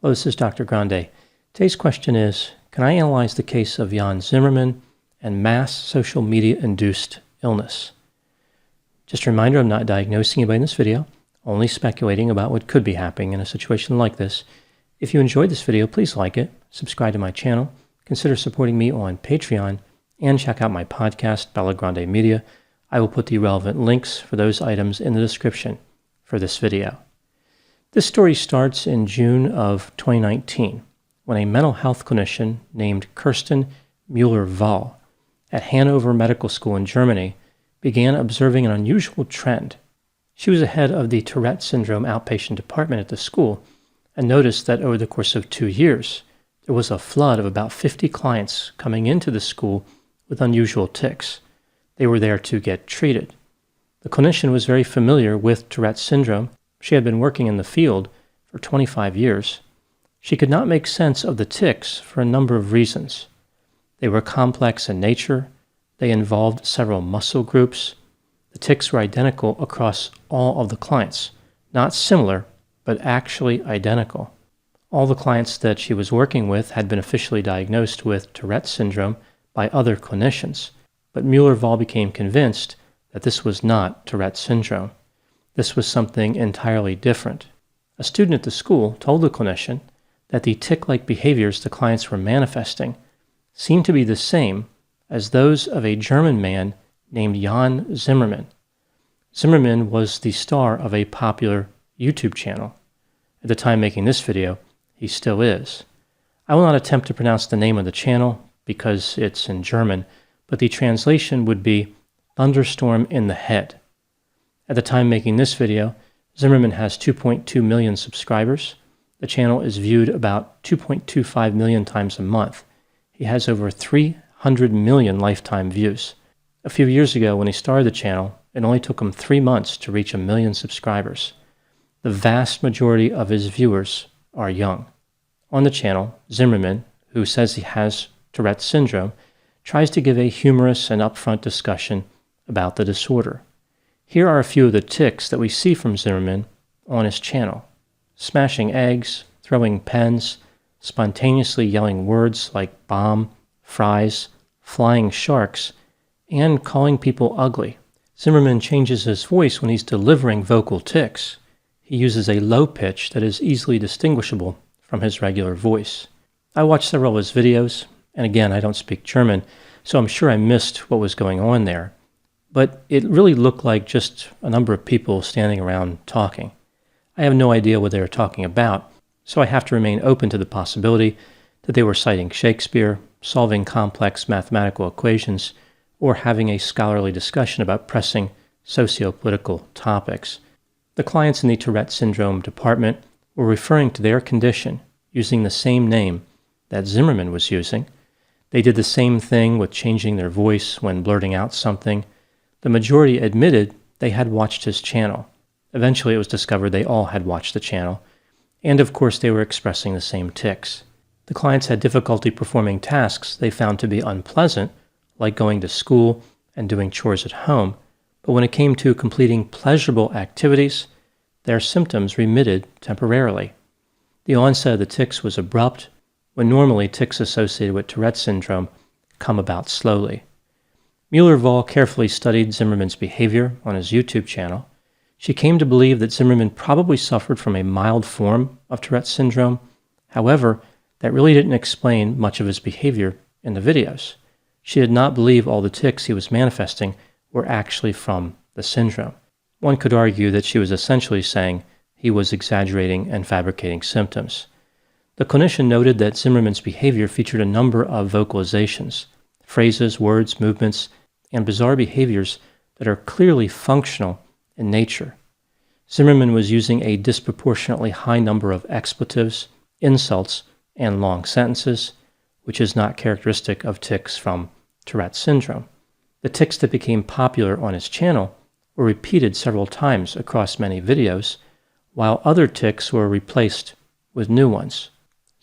Hello, this is Dr. Grande. Today's question is, can I analyze the case of Jan Zimmerman and mass social media-induced illness? Just a reminder, I'm not diagnosing anybody in this video, only speculating about what could be happening in a situation like this. If you enjoyed this video, please like it, subscribe to my channel, consider supporting me on Patreon, and check out my podcast, Bella Grande Media. I will put the relevant links for those items in the description for this video. This story starts in June of 2019, when a mental health clinician named Kirsten Müller-Wahl at Hanover Medical School in Germany began observing an unusual trend. She was the head of the Tourette syndrome outpatient department at the school and noticed that over the course of 2 years, there was a flood of about 50 clients coming into the school with unusual tics. They were there to get treated. The clinician was very familiar with Tourette syndrome. She had been working in the field for 25 years. She could not make sense of the tics for a number of reasons. They were complex in nature. They involved several muscle groups. The tics were identical across all of the clients. Not similar, but actually identical. All the clients that she was working with had been officially diagnosed with Tourette syndrome by other clinicians, but Müller-Wahl became convinced that this was not Tourette syndrome. This was something entirely different. A student at the school told the clinician that the tic-like behaviors the clients were manifesting seemed to be the same as those of a German man named Jan Zimmerman. Zimmerman was the star of a popular YouTube channel. At the time making this video, he still is. I will not attempt to pronounce the name of the channel because it's in German, but the translation would be Thunderstorm in the Head. At the time making this video, Zimmerman has 2.2 million subscribers. The channel is viewed about 2.25 million times a month. He has over 300 million lifetime views. A few years ago, when he started the channel, it only took him 3 months to reach 1 million subscribers. The vast majority of his viewers are young. On the channel, Zimmerman, who says he has Tourette syndrome, tries to give a humorous and upfront discussion about the disorder. Here are a few of the tics that we see from Zimmerman on his channel: smashing eggs, throwing pens, spontaneously yelling words like bomb, fries, flying sharks, and calling people ugly. Zimmerman changes his voice when he's delivering vocal tics. He uses a low pitch that is easily distinguishable from his regular voice. I watched several of his videos, and again, I don't speak German, so I'm sure I missed what was going on there. But it really looked like just a number of people standing around talking. I have no idea what they were talking about, so I have to remain open to the possibility that they were citing Shakespeare, solving complex mathematical equations, or having a scholarly discussion about pressing socio-political topics. The clients in the Tourette syndrome department were referring to their condition using the same name that Zimmerman was using. They did the same thing with changing their voice when blurting out something. The majority admitted they had watched his channel. Eventually it was discovered they all had watched the channel, and of course they were expressing the same tics. The clients had difficulty performing tasks they found to be unpleasant, like going to school and doing chores at home, but when it came to completing pleasurable activities, their symptoms remitted temporarily. The onset of the tics was abrupt, when normally tics associated with Tourette syndrome come about slowly. Müller-Wahl carefully studied Zimmerman's behavior on his YouTube channel. She came to believe that Zimmerman probably suffered from a mild form of Tourette syndrome. However, that really didn't explain much of his behavior in the videos. She did not believe all the tics he was manifesting were actually from the syndrome. One could argue that she was essentially saying he was exaggerating and fabricating symptoms. The clinician noted that Zimmerman's behavior featured a number of vocalizations, phrases, words, movements, and bizarre behaviors that are clearly functional in nature. Zimmerman was using a disproportionately high number of expletives, insults, and long sentences, which is not characteristic of tics from Tourette syndrome. The tics that became popular on his channel were repeated several times across many videos, while other tics were replaced with new ones.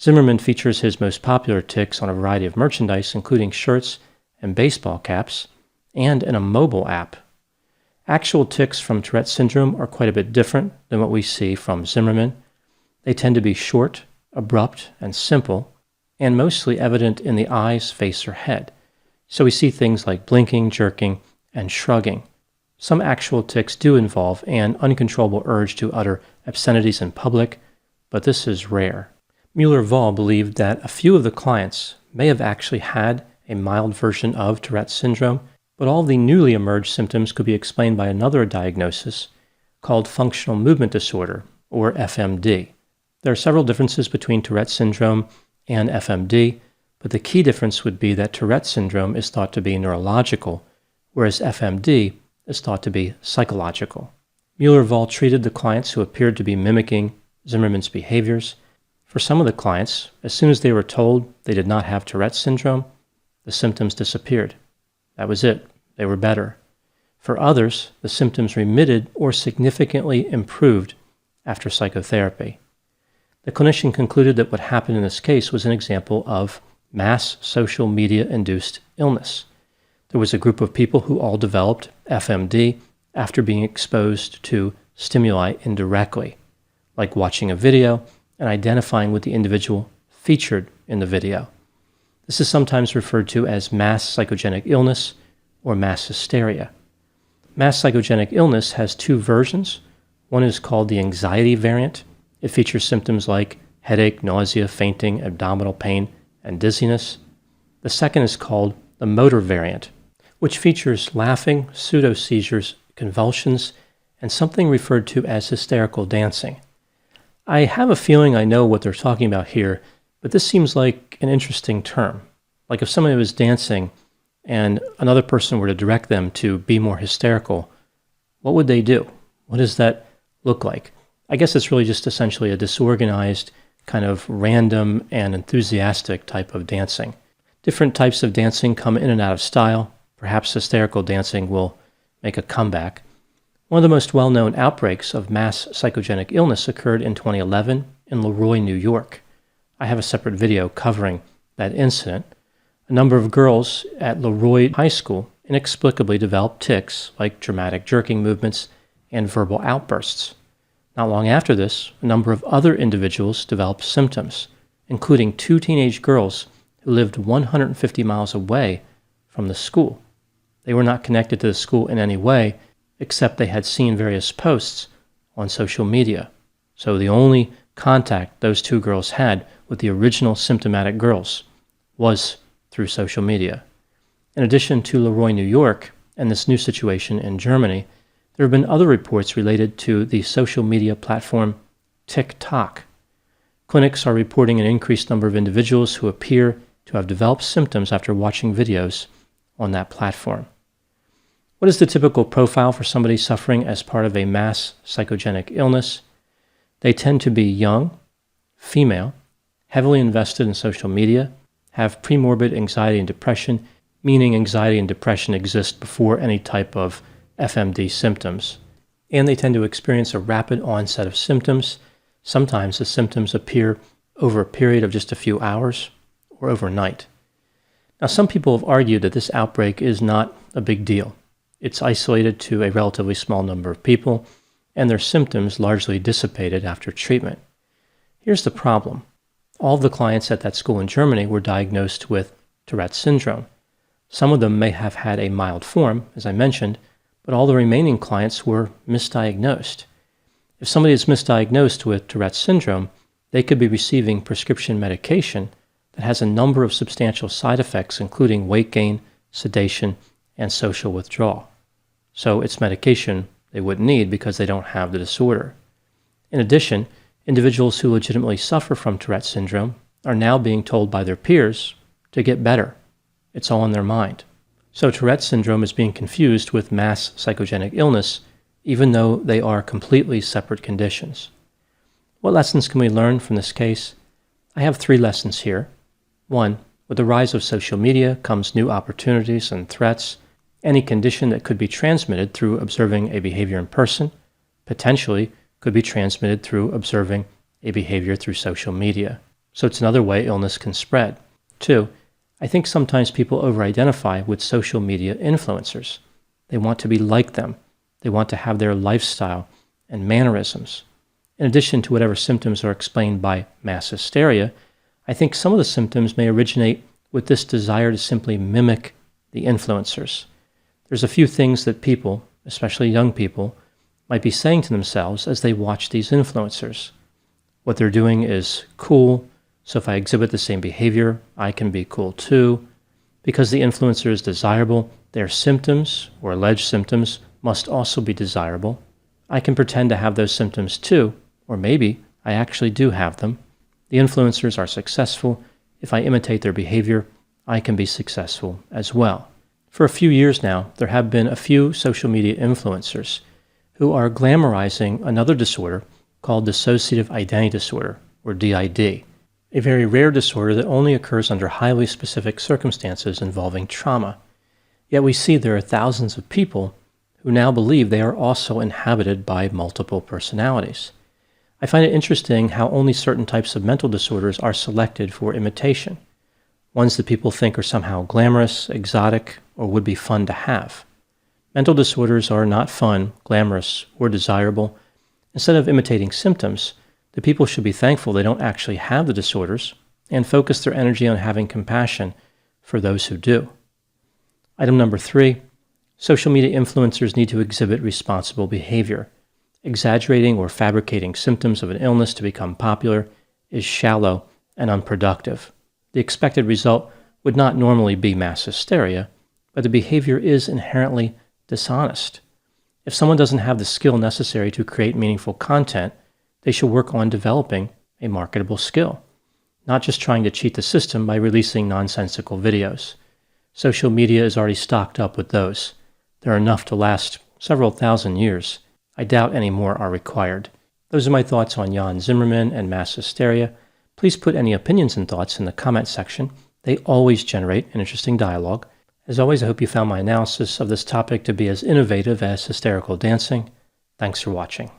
Zimmerman features his most popular tics on a variety of merchandise, including shirts and baseball caps, and in a mobile app. Actual tics from Tourette syndrome are quite a bit different than what we see from Zimmerman. They tend to be short, abrupt and simple, and mostly evident in the eyes, face, or head. So we see things like blinking, jerking, and shrugging. Some actual tics do involve an uncontrollable urge to utter obscenities in public, but this is rare. Mueller-Vahl believed that a few of the clients may have actually had a mild version of Tourette's syndrome, but all the newly emerged symptoms could be explained by another diagnosis called functional movement disorder, or FMD. There are several differences between Tourette's syndrome and FMD, but the key difference would be that Tourette's syndrome is thought to be neurological, whereas FMD is thought to be psychological. Mueller-Vahl treated the clients who appeared to be mimicking Zimmerman's behaviors. For some of the clients, as soon as they were told they did not have Tourette's syndrome, the symptoms disappeared. That was it. They were better. For others, the symptoms remitted or significantly improved after psychotherapy. The clinician concluded that what happened in this case was an example of mass social media-induced illness. There was a group of people who all developed FMD after being exposed to stimuli indirectly, like watching a video and identifying with the individual featured in the video. This is sometimes referred to as mass psychogenic illness or mass hysteria. Mass psychogenic illness has two versions. One is called the anxiety variant. It features symptoms like headache, nausea, fainting, abdominal pain, and dizziness. The second is called the motor variant, which features laughing, pseudo-seizures, convulsions, and something referred to as hysterical dancing. I have a feeling I know what they're talking about here, but this seems like an interesting term. Like if somebody was dancing and another person were to direct them to be more hysterical, what would they do? What does that look like? I guess it's really just essentially a disorganized, kind of random and enthusiastic type of dancing. Different types of dancing come in and out of style. Perhaps hysterical dancing will make a comeback. One of the most well-known outbreaks of mass psychogenic illness occurred in 2011 in Leroy, New York. I have a separate video covering that incident. A number of girls at Leroy High School inexplicably developed tics, like dramatic jerking movements and verbal outbursts. Not long after this, a number of other individuals developed symptoms, including 2 teenage girls who lived 150 miles away from the school. They were not connected to the school in any way, except they had seen various posts on social media. So the only contact those 2 girls had with the original symptomatic girls was through social media. In addition to Leroy, New York, and this new situation in Germany, there have been other reports related to the social media platform TikTok. Clinics are reporting an increased number of individuals who appear to have developed symptoms after watching videos on that platform. What is the typical profile for somebody suffering as part of a mass psychogenic illness? They tend to be young, female, heavily invested in social media, have premorbid anxiety and depression, meaning anxiety and depression exist before any type of FMD symptoms. And they tend to experience a rapid onset of symptoms. Sometimes the symptoms appear over a period of just a few hours or overnight. Now, some people have argued that this outbreak is not a big deal. It's isolated to a relatively small number of people, and their symptoms largely dissipated after treatment. Here's the problem. All of the clients at that school in Germany were diagnosed with Tourette's syndrome. Some of them may have had a mild form, as I mentioned, but all the remaining clients were misdiagnosed. If somebody is misdiagnosed with Tourette's syndrome, they could be receiving prescription medication that has a number of substantial side effects, including weight gain, sedation, and social withdrawal. So it's medication they wouldn't need because they don't have the disorder. In addition, individuals who legitimately suffer from Tourette's syndrome are now being told by their peers to get better. It's all in their mind. So Tourette's syndrome is being confused with mass psychogenic illness, even though they are completely separate conditions. What lessons can we learn from this case? I have 3 lessons here. 1. With the rise of social media comes new opportunities and threats. Any condition that could be transmitted through observing a behavior in person potentially could be transmitted through observing a behavior through social media. So it's another way illness can spread. 2. I think sometimes people over-identify with social media influencers. They want to be like them. They want to have their lifestyle and mannerisms. In addition to whatever symptoms are explained by mass hysteria, I think some of the symptoms may originate with this desire to simply mimic the influencers. There's a few things that people, especially young people, might be saying to themselves as they watch these influencers. What they're doing is cool, so if I exhibit the same behavior, I can be cool too. Because the influencer is desirable, their symptoms, or alleged symptoms, must also be desirable. I can pretend to have those symptoms too, or maybe I actually do have them. The influencers are successful. If I imitate their behavior, I can be successful as well. For a few years now, there have been a few social media influencers who are glamorizing another disorder called dissociative identity disorder, or DID, a very rare disorder that only occurs under highly specific circumstances involving trauma. Yet we see there are thousands of people who now believe they are also inhabited by multiple personalities. I find it interesting how only certain types of mental disorders are selected for imitation, ones that people think are somehow glamorous, exotic, or would be fun to have. Mental disorders are not fun, glamorous, or desirable. Instead of imitating symptoms, the people should be thankful they don't actually have the disorders and focus their energy on having compassion for those who do. Item number 3, social media influencers need to exhibit responsible behavior. Exaggerating or fabricating symptoms of an illness to become popular is shallow and unproductive. The expected result would not normally be mass hysteria, but the behavior is inherently dishonest. If someone doesn't have the skill necessary to create meaningful content, they should work on developing a marketable skill, not just trying to cheat the system by releasing nonsensical videos. Social media is already stocked up with those. There are enough to last several thousand years. I doubt any more are required. Those are my thoughts on Jan Zimmerman and mass hysteria. Please put any opinions and thoughts in the comment section. They always generate an interesting dialogue. As always, I hope you found my analysis of this topic to be as innovative as hysterical dancing. Thanks for watching.